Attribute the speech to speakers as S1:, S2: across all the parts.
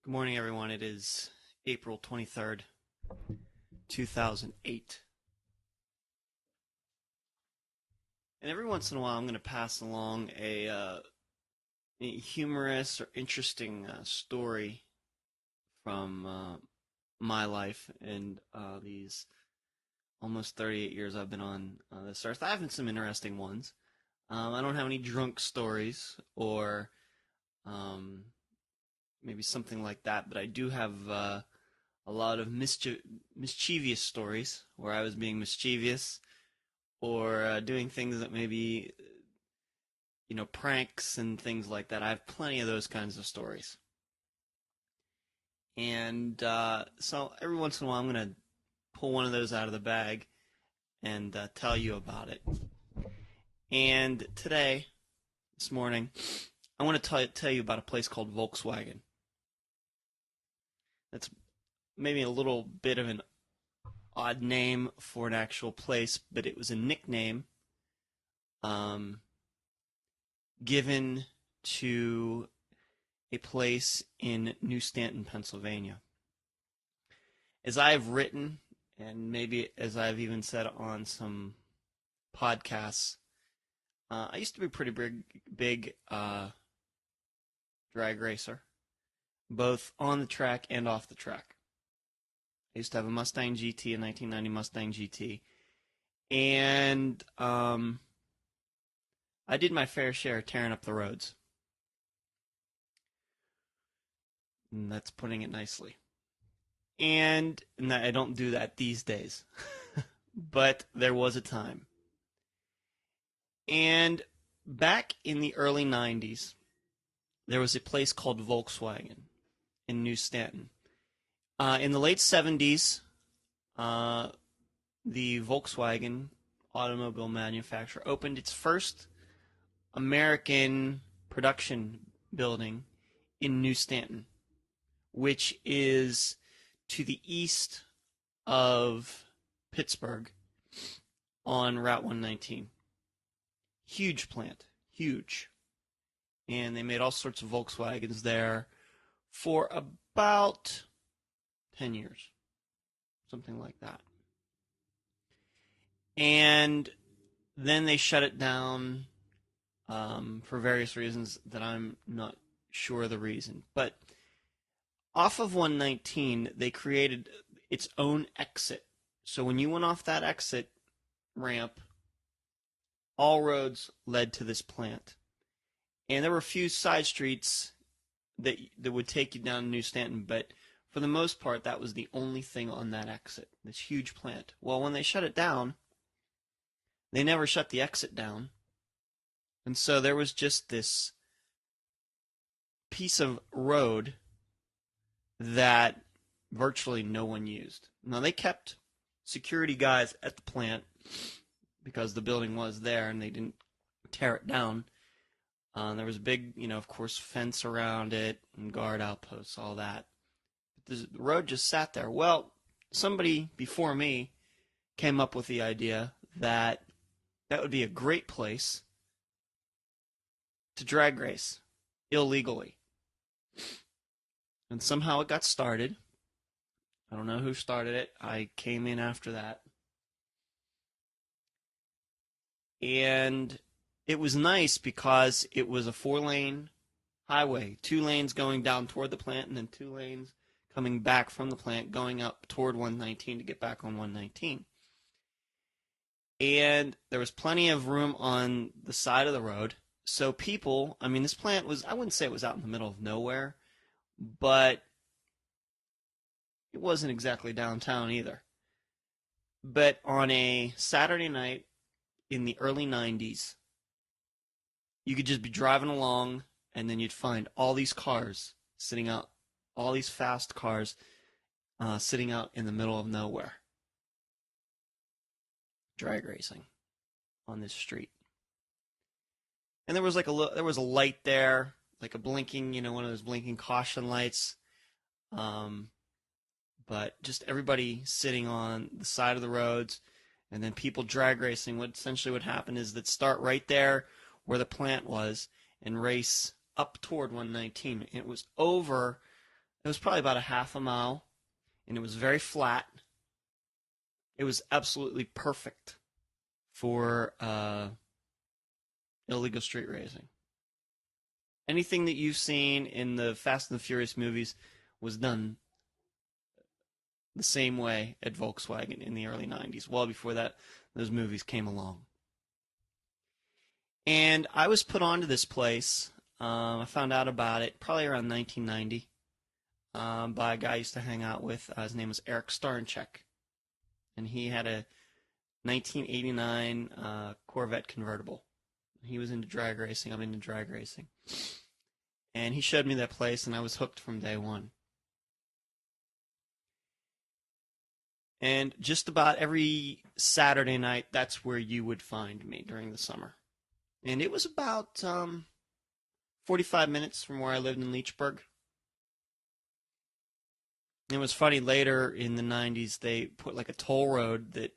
S1: Good morning, everyone. It is April 23rd, 2008. And every once in a while, I'm going to pass along a humorous or interesting story from my life and these almost 38 years I've been on this earth. I have some interesting ones. I don't have any drunk stories or um, maybe something like that, but I do have a lot of mischievous stories where I was being mischievous or doing things that maybe, pranks and things like that. I have plenty of those kinds of stories. And so every once in a while, I'm going to pull one of those out of the bag and tell you about it. And today, this morning, I want to tell you about a place called Volkswagen. That's maybe a little bit of an odd name for an actual place, but it was a nickname um, given to a place in New Stanton, Pennsylvania. As I have written, and maybe as I've even said on some podcasts, I used to be a pretty big drag racer, both on the track and off the track. I used to have a Mustang GT, a 1990 Mustang GT, and I did my fair share of tearing up the roads. And that's putting it nicely. And I don't do that these days. But there was a time. And back in the early 90s, there was a place called Volkswagen in New Stanton. In the late 70s, the Volkswagen automobile manufacturer opened its first American production building in New Stanton, which is to the east of Pittsburgh on Route 119. Huge plant, huge. And they made all sorts of Volkswagens there for about 10 years, something like that. And then they shut it down for various reasons that I'm not sure the reason. But off of 119, they created its own exit. So when you went off that exit ramp, all roads led to this plant. And there were a few side streets that would take you down to New Stanton, but for the most part, that was the only thing on that exit, this huge plant. Well, when they shut it down, they never shut the exit down. And so there was just this piece of road that virtually no one used. Now, they kept security guys at the plant because the building was there and they didn't tear it down. There was a big, of course, fence around it and guard outposts, all that. But the road just sat there. Well, somebody before me came up with the idea that that would be a great place to drag race illegally. And somehow it got started. I don't know who started it. I came in after that. And it was nice because it was a 4-lane highway, 2 lanes going down toward the plant and then 2 lanes coming back from the plant going up toward 119 to get back on 119. And there was plenty of room on the side of the road. So people, this plant was, I wouldn't say it was out in the middle of nowhere, but it wasn't exactly downtown either. But on a Saturday night in the early 90s, you could just be driving along and then you'd find all these cars sitting out, all these fast cars sitting out in the middle of nowhere, drag racing on this street. And there was there was a light there, like a blinking, one of those blinking caution lights. But just everybody sitting on the side of the roads, and then people drag racing. What essentially would happen is that start right there where the plant was and race up toward 119. It was over It was probably about a half a mile, and it was very flat. It was absolutely perfect for illegal street racing. Anything that you've seen in the Fast and the Furious movies was done the same way at Volkswagen in the early 90s, well before that those movies came along. And I was put onto this place. I found out about it probably around 1990 by a guy I used to hang out with. His name was Eric Starncheck, and he had a 1989 Corvette convertible. He was into drag racing. I'm into drag racing. And he showed me that place, and I was hooked from day one. And just about every Saturday night, that's where you would find me during the summer. And it was about 45 minutes from where I lived in Leechburg. It was funny, later in the 90s, they put like a toll road that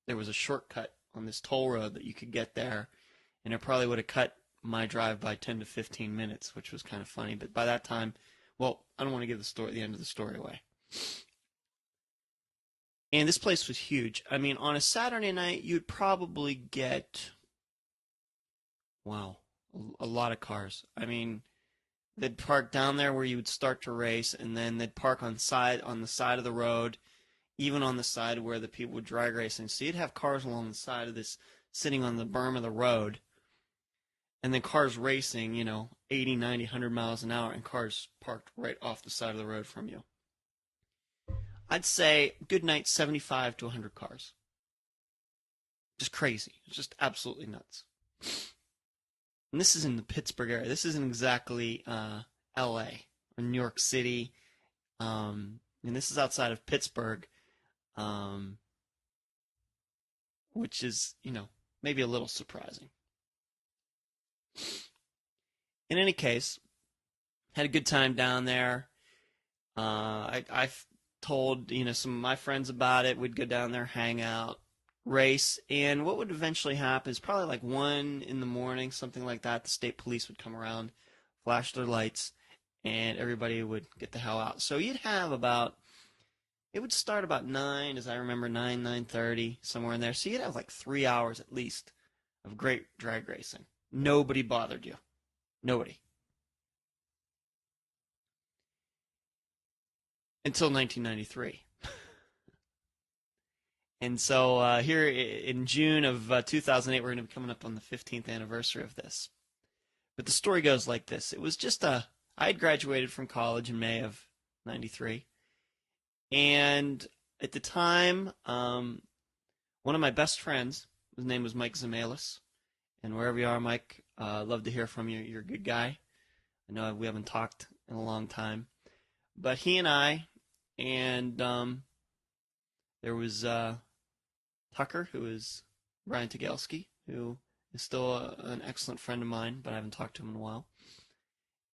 S1: there was a shortcut on this toll road that you could get there, and it probably would have cut my drive by 10 to 15 minutes, which was kind of funny. But by that time, well, I don't want to give the end of the story away. And this place was huge. I mean, on a Saturday night, you'd probably get, wow, a lot of cars. I mean, they'd park down there where you would start to race, and then they'd park on the side of the road, even on the side where the people would drag racing. So you'd have cars along the side of this, sitting on the berm of the road, and then cars racing, 80, 90, 100 miles an hour, and cars parked right off the side of the road from you. I'd say, good night, 75 to 100 cars. Just crazy. It's just absolutely nuts. And this is in the Pittsburgh area. This isn't exactly L.A. or New York City. And this is outside of Pittsburgh, which is, maybe a little surprising. In any case, had a good time down there. I've told, some of my friends about it. We'd go down there, hang out, race, and what would eventually happen is probably like 1 in the morning, something like that. The state police would come around, flash their lights, and everybody would get the hell out. So you'd have it would start about 9, as I remember, 9:30, somewhere in there. So you'd have like 3 hours at least of great drag racing. Nobody bothered you. Nobody. Until 1993. And so here in June of 2008, we're going to be coming up on the 15th anniversary of this. But the story goes like this. It was just I had graduated from college in May of 93. And at the time, one of my best friends, his name was Mike Zamalis. And wherever you are, Mike, love to hear from you. You're a good guy. I know we haven't talked in a long time. But he and I, and there was Tucker, who is Brian Tagelski, who is still an excellent friend of mine, but I haven't talked to him in a while.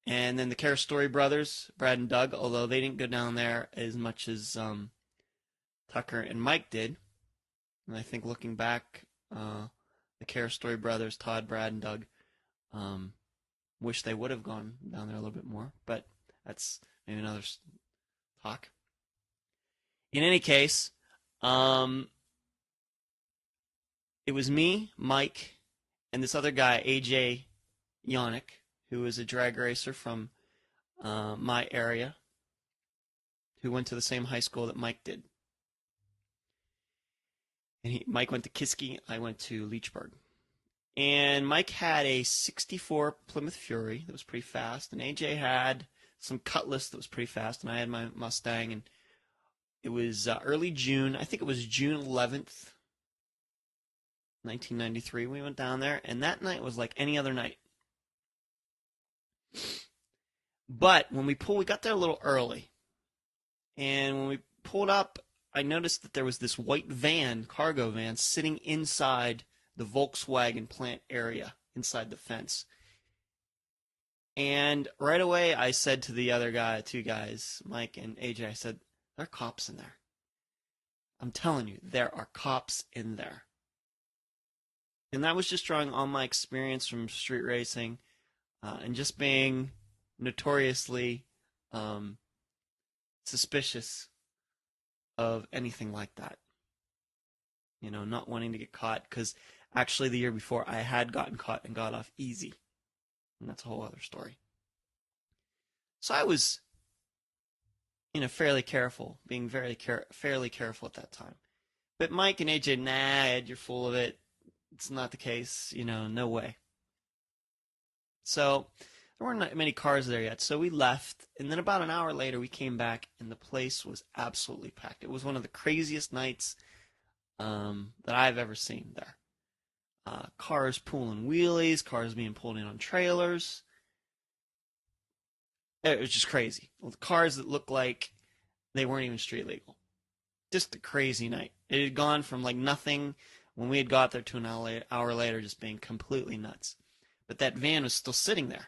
S1: And then the Care Story brothers, Brad and Doug, although they didn't go down there as much as Tucker and Mike did. And I think looking back, the Care Story brothers, Todd, Brad, and Doug, wish they would have gone down there a little bit more, but that's maybe another talk. In any case, it was me, Mike, and this other guy, AJ Yannick, who is a drag racer from my area, who went to the same high school that Mike did. And Mike went to Kiski, I went to Leechburg. And Mike had a 64 Plymouth Fury that was pretty fast, and AJ had some Cutlass that was pretty fast, and I had my Mustang, and it was early June. I think it was June 11th, 1993. We went down there, and that night was like any other night. But when we got there a little early, and when we pulled up, I noticed that there was this white van, cargo van, sitting inside the Volkswagen plant area, inside the fence. And right away, I said to the other two guys, Mike and AJ, I said, there are cops in there. I'm telling you, there are cops in there. And that was just drawing on my experience from street racing and just being notoriously suspicious of anything like that. Not wanting to get caught because actually the year before I had gotten caught and got off easy. And that's a whole other story. So I was, fairly careful, being fairly careful at that time. But Mike and AJ, nah, Ed, you're full of it. It's not the case, no way. So there weren't not many cars there yet. So we left, and then about an hour later, we came back, and the place was absolutely packed. It was one of the craziest nights that I've ever seen there. Cars pulling wheelies, cars being pulled in on trailers. It was just crazy. Cars that looked like they weren't even street legal. Just a crazy night. It had gone from like nothing when we had got there to an hour later just being completely nuts. But that van was still sitting there.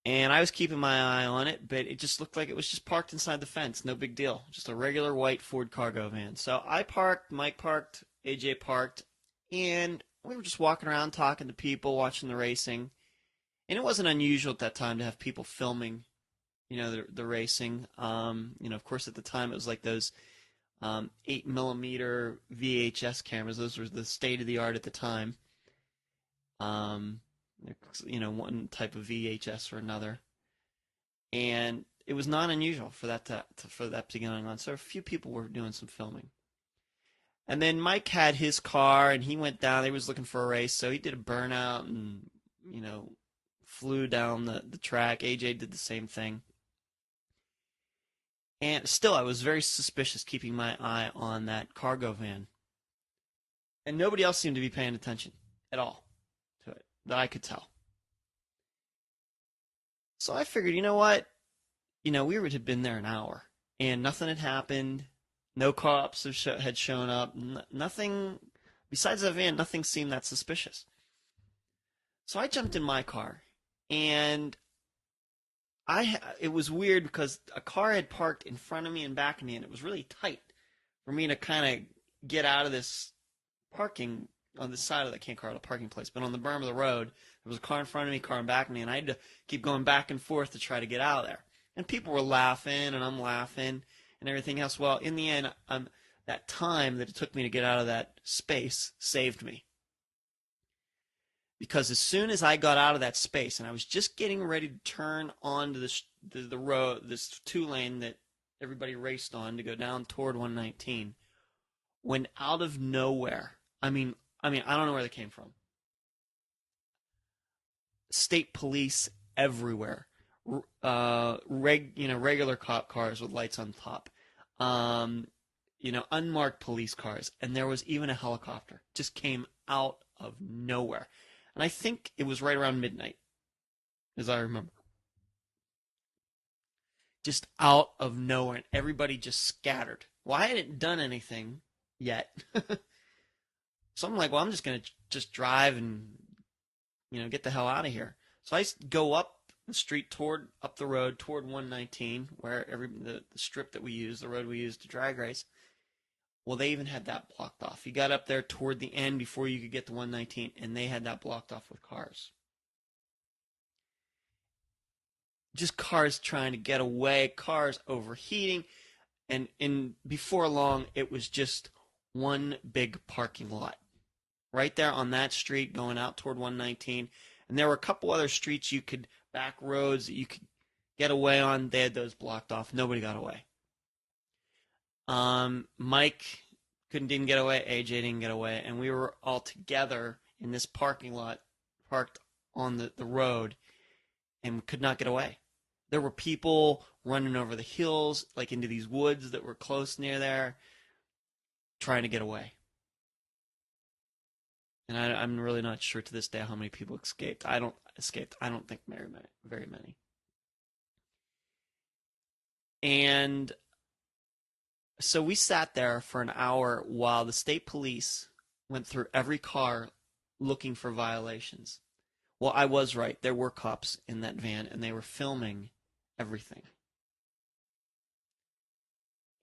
S1: And I was keeping my eye on it, but it just looked like it was just parked inside the fence. No big deal. Just a regular white Ford cargo van. So I parked, Mike parked, AJ parked, and we were just walking around talking to people, watching the racing. And it wasn't unusual at that time to have people filming, the racing. Of course, at the time it was like those 8mm VHS cameras. Those were the state of the art at the time. One type of VHS or another, and it was not unusual for that to be going on. So a few people were doing some filming, and then Mike had his car, and he went down. He was looking for a race, so he did a burnout and flew down the track. AJ did the same thing, and still I was very suspicious, keeping my eye on that cargo van, and nobody else seemed to be paying attention at all to it that I could tell. So I figured, you know what? We would have been there an hour, and nothing had happened. No cops had shown up. Nothing, besides that van, nothing seemed that suspicious. So I jumped in my car, and it was weird because a car had parked in front of me and back of me, and it was really tight for me to kind of get out of this parking on the side of the, I can't call it a parking place, but on the berm of the road, there was a car in front of me, car in back of me, and I had to keep going back and forth to try to get out of there. And people were laughing, and I'm laughing, and everything else. Well, in the end, that time that it took me to get out of that space saved me. Because as soon as I got out of that space, and I was just getting ready to turn onto the road, this two-lane that everybody raced on to go down toward 119, when out of nowhere, I mean, I don't know where they came from. State police everywhere. Regular cop cars with lights on top. Unmarked police cars. And there was even a helicopter. Just came out of nowhere. And I think it was right around midnight, as I remember. Just out of nowhere. And everybody just scattered. Well, I hadn't done anything yet. So I'm like, well, I'm just going to just drive and, get the hell out of here. So I go up the street up the road toward 119, where the strip that we use, the road we use to drag race. Well, they even had that blocked off. You got up there toward the end before you could get to 119, and they had that blocked off with cars. Just cars trying to get away, cars overheating, and before long, it was just one big parking lot right there on that street going out toward 119. And there were a couple other streets back roads that you could get away on. They had those blocked off. Nobody got away. Mike didn't get away. AJ didn't get away. And we were all together in this parking lot, parked on the road, and could not get away. There were people running over the hills, like into these woods that were close near there, trying to get away. And I'm really not sure to this day how many people escaped. I don't think very many. And so we sat there for an hour while the state police went through every car looking for violations. Well, I was right. There were cops in that van, and they were filming everything.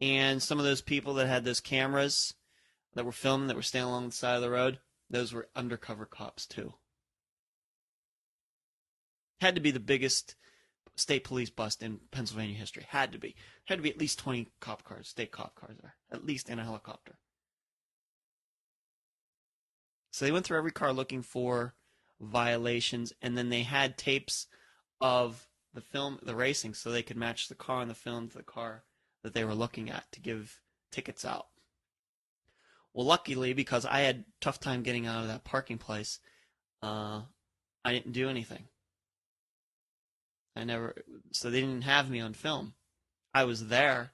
S1: And some of those people that had those cameras that were filming, that were standing along the side of the road, those were undercover cops too. Had to be the biggest state police bust in Pennsylvania history. Had to be at least 20 cop cars, state cop cars there, at least in a helicopter. So they went through every car looking for violations, and then they had tapes of the film, the racing, so they could match the car in the film to the car that they were looking at to give tickets out. Well, luckily, because I had a tough time getting out of that parking place, uh, I didn't do anything. I never, so they didn't have me on film. I was there,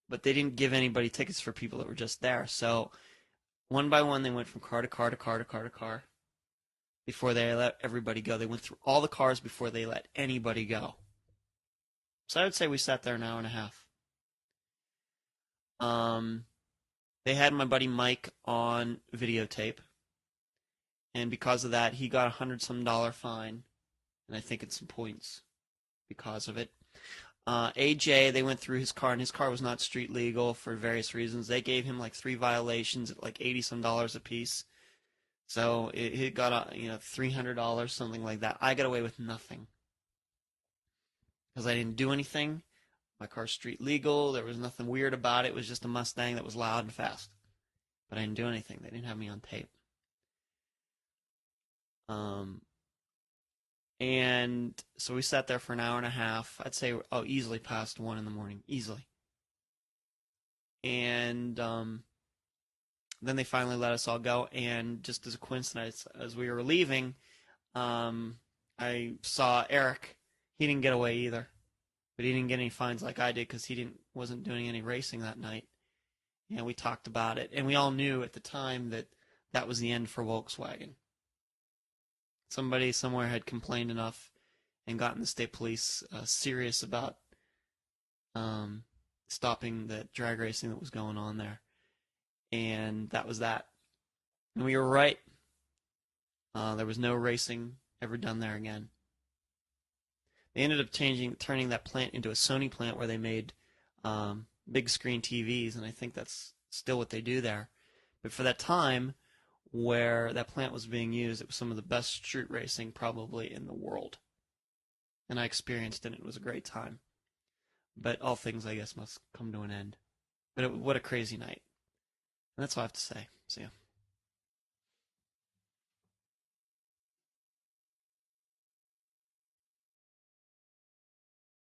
S1: but they didn't give anybody tickets for people that were just there. So one by one, they went from car to car to car to car to car before they let everybody go. They went through all the cars before they let anybody go. So I would say we sat there an hour and a half. Um, they had my buddy Mike on videotape, and because of that, he got $100 fine, and I think it's some points because of it. AJ, they went through his car, and his car was not street legal for various reasons. They gave him like 3 violations at like $80 a piece. So it got $300, something like that. I got away with nothing because I didn't do anything. My car's street legal. There was nothing weird about it. It was just a Mustang that was loud and fast. But I didn't do anything. They didn't have me on tape. And so we sat there for an hour and a half. I'd say, easily past 1 in the morning. Easily. And then they finally let us all go. And just as a coincidence, as we were leaving, I saw Eric. He didn't get away either. But he didn't get any fines like I did because he wasn't doing any racing that night. And we talked about it. And we all knew at the time that that was the end for Volkswagen. Somebody somewhere had complained enough and gotten the state police serious about stopping the drag racing that was going on there. And that was that. And we were right. There was no racing ever done there again. They ended up turning that plant into a Sony plant where they made big screen TVs, and I think that's still what they do there. But for that time where that plant was being used, it was some of the best street racing probably in the world. And I experienced it, and it was a great time. But all things, I guess, must come to an end. But what a crazy night. And that's all I have to say. See ya.